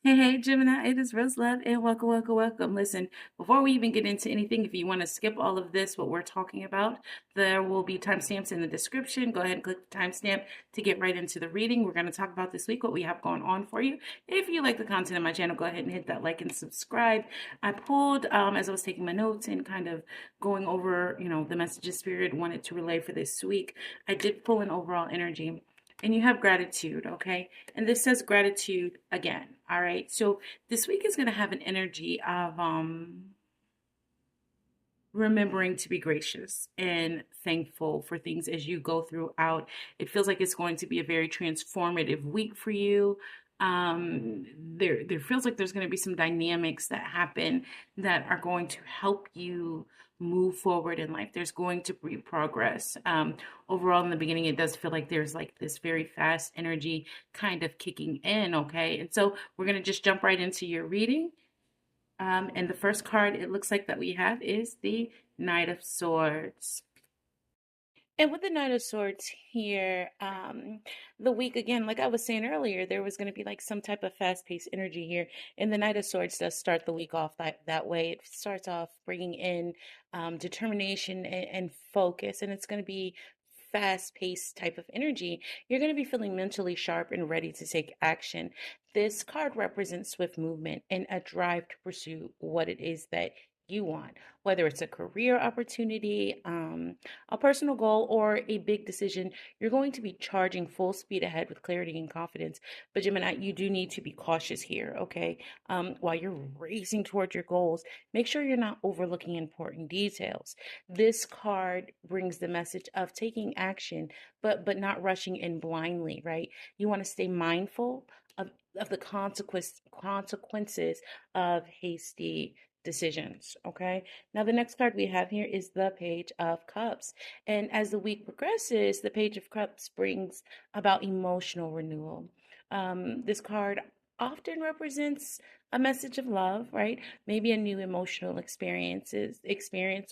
Hey, Gemini, it is Rose Love, and welcome, welcome, welcome. Listen, before we even get into anything, if you want to skip all of this, what we're talking about, there will be timestamps in the description. Go ahead and click the timestamp to get right into the reading. We're going to talk about this week, what we have going on for you. If you like the content of my channel, go ahead and hit that like and subscribe. I pulled, as I was taking my notes and kind of going over, the messages Spirit wanted to relay for this week, I did pull an overall energy. And you have gratitude, okay? And this says gratitude again, all right? So this week is going to have an energy of remembering to be gracious and thankful for things as you go throughout. It feels like it's going to be a very transformative week for you. There feels like there's going to be some dynamics that happen that are going to help you move forward in life. There's going to be progress. Overall, in the beginning, it does feel like there's like this very fast energy kind of kicking in. Okay, and so we're going to just jump right into your reading. And the first card it looks like that we have is the Knight of Swords. And with the Knight of Swords here, the week again, like I was saying earlier, there was going to be like some type of fast-paced energy here. And the Knight of Swords does start the week off that way. It starts off bringing in determination and focus, and it's going to be fast-paced type of energy. You're going to be feeling mentally sharp and ready to take action. This card represents swift movement and a drive to pursue what it is that you want, whether it's a career opportunity, a personal goal, or a big decision. You're going to be charging full speed ahead with clarity and confidence. But Gemini, you do need to be cautious here, okay? While you're racing towards your goals, make sure you're not overlooking important details. This card brings the message of taking action, but not rushing in blindly, right? You want to stay mindful of the consequences of hasty decisions. Okay. Now, the next card we have here is the Page of Cups. And as the week progresses, the Page of Cups brings about emotional renewal. This card often represents a message of love, right? Maybe a new emotional experience,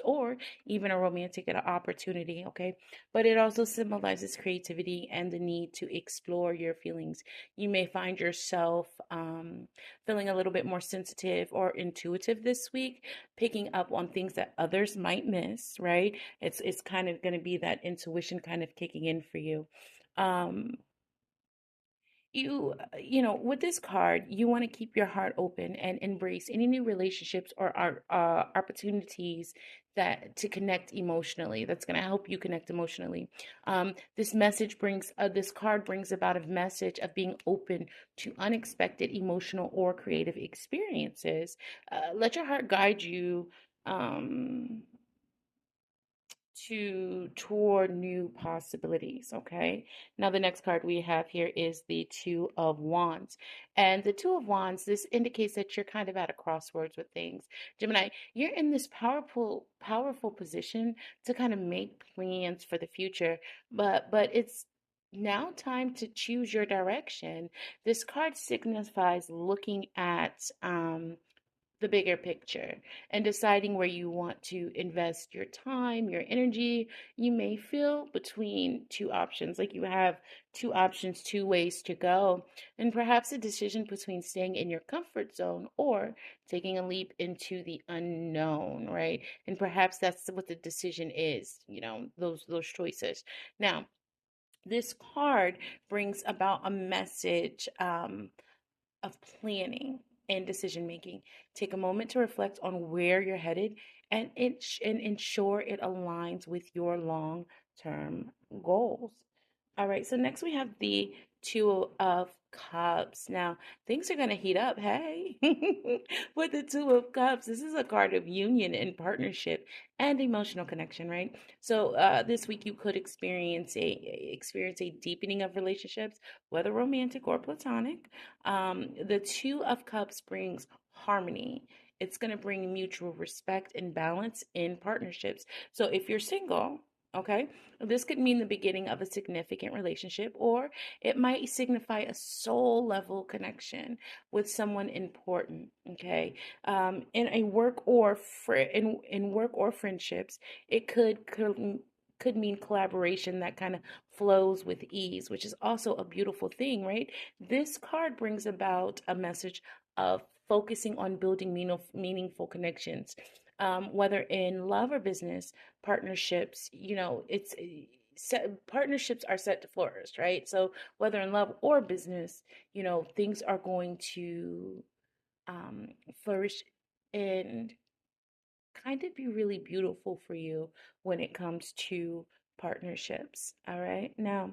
or even a romantic opportunity, okay? But it also symbolizes creativity and the need to explore your feelings. You may find yourself feeling a little bit more sensitive or intuitive this week, picking up on things that others might miss, right? It's kind of going to be that intuition kind of kicking in for you. Um, with this card, you want to keep your heart open and embrace any new relationships or opportunities that to connect emotionally. That's going to help you connect emotionally. This card brings about a message of being open to unexpected emotional or creative experiences. Let your heart guide you. Toward new possibilities. Okay, now the next card we have here is the Two of Wands. And the Two of Wands, this indicates that you're kind of at a crossroads with things. Gemini, you're in this powerful position to kind of make plans for the future, but it's now time to choose your direction. This card signifies looking at the bigger picture and deciding where you want to invest your time, your energy. You may feel between two options, like you have two options, two ways to go, and perhaps a decision between staying in your comfort zone or taking a leap into the unknown, right? And perhaps that's what the decision is, those choices. Now, this card brings about a message of planning and decision making. Take a moment to reflect on where you're headed and ensure it aligns with your long term goals. All right, so next we have the Two of Cups. Now, things are going to heat up. Hey, with the Two of Cups, this is a card of union and partnership and emotional connection, right? So, this week you could experience a deepening of relationships, whether romantic or platonic. The Two of Cups brings harmony. It's going to bring mutual respect and balance in partnerships. So, if you're single, okay, this could mean the beginning of a significant relationship, or it might signify a soul level connection with someone important. Okay, in a in work or friendships, it could mean collaboration that kind of flows with ease, which is also a beautiful thing, right? This card brings about a message of focusing on building meaningful connections, whether in love or business, partnerships. Partnerships are set to flourish, right? So whether in love or business, things are going to um, flourish and kind of be really beautiful for you when it comes to partnerships. All right. Now,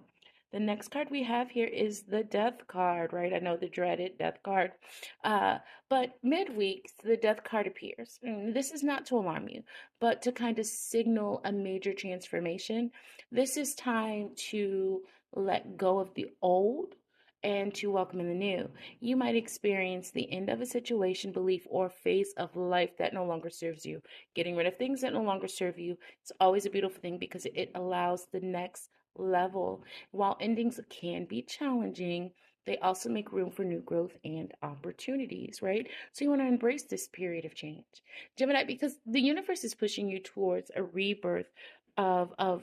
the next card we have here is the death card, right? I know, the dreaded death card. Uh, but midweek, the death card appears. And this is not to alarm you, but to kind of signal a major transformation. This is time to let go of the old and to welcome in the new. You might experience the end of a situation, belief, or phase of life that no longer serves you. Getting rid of things that no longer serve you is always a beautiful thing because it allows the next level. While endings can be challenging, they also make room for new growth and opportunities, right? So you want to embrace this period of change, Gemini, because the universe is pushing you towards a rebirth of a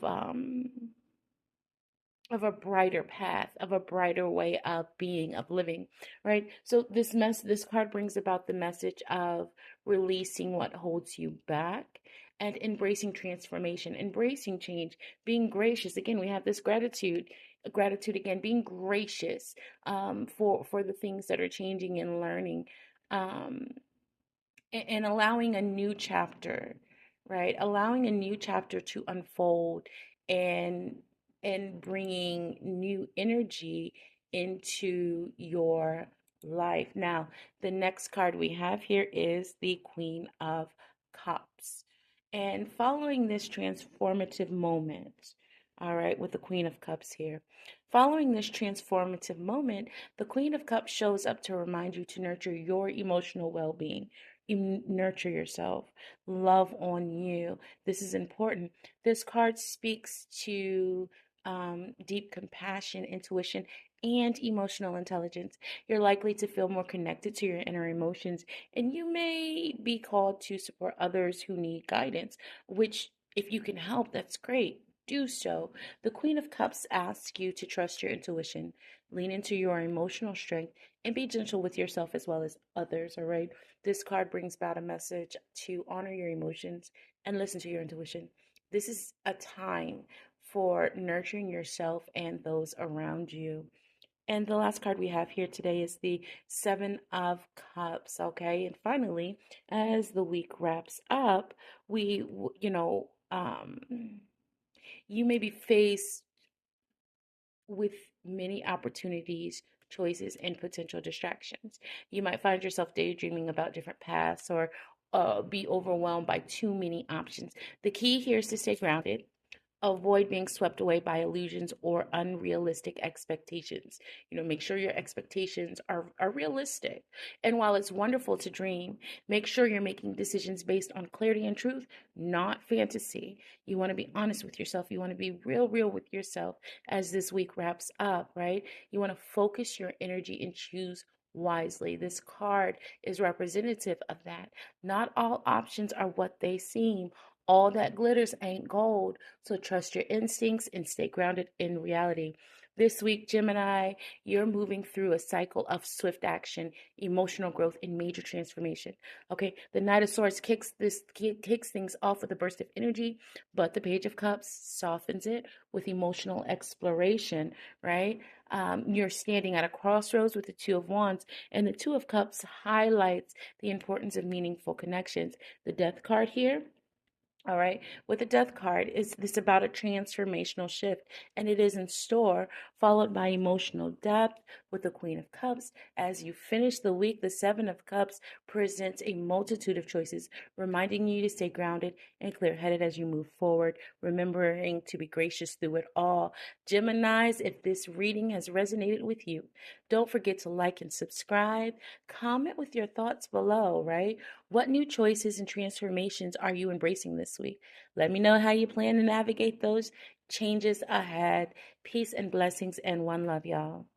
brighter path, of a brighter way of being, of living, right? So this card brings about the message of releasing what holds you back and embracing transformation, embracing change, being gracious. Again, we have this gratitude again, being gracious for the things that are changing and learning. Um, and allowing a new chapter, right? Allowing a new chapter to unfold and bringing new energy into your life. Now, the next card we have here is the Queen of Cups. And following this transformative moment, all right, with the Queen of Cups here. Following this transformative moment, the Queen of Cups shows up to remind you to nurture your emotional well being. You nurture yourself, love on you. This is important. This card speaks to deep compassion, intuition, and emotional intelligence. You're likely to feel more connected to your inner emotions, and you may be called to support others who need guidance, which, if you can help, that's great. Do so. The Queen of Cups asks you to trust your intuition, lean into your emotional strength, and be gentle with yourself as well as others, all right? This card brings about a message to honor your emotions and listen to your intuition. This is a time for nurturing yourself and those around you. And the last card we have here today is the Seven of Cups, okay? And finally, as the week wraps up, you may be faced with many opportunities, choices, and potential distractions. You might find yourself daydreaming about different paths or be overwhelmed by too many options. The key here is to stay grounded. Avoid being swept away by illusions or unrealistic expectations. Make sure your expectations are realistic. And while it's wonderful to dream, make sure you're making decisions based on clarity and truth, not fantasy. You want to be honest with yourself. You want to be real with yourself as this week wraps up, right? You want to focus your energy and choose wisely. This card is representative of that. Not all options are what they seem. All that glitters ain't gold. So trust your instincts and stay grounded in reality. This week, Gemini, you're moving through a cycle of swift action, emotional growth, and major transformation. Okay, the Knight of Swords kicks things off with a burst of energy, but the Page of Cups softens it with emotional exploration. Right? You're standing at a crossroads with the Two of Wands, and the Two of Cups highlights the importance of meaningful connections. The Death card here. All right. With the death card, is this about a transformational shift, and it is in store, followed by emotional depth with the Queen of Cups. As you finish the week, the Seven of Cups presents a multitude of choices, reminding you to stay grounded and clear-headed as you move forward, remembering to be gracious through it all. Geminis, if this reading has resonated with you, don't forget to like and subscribe. Comment with your thoughts below, right? What new choices and transformations are you embracing this week? Let me know how you plan to navigate those changes ahead. Peace and blessings and one love, y'all.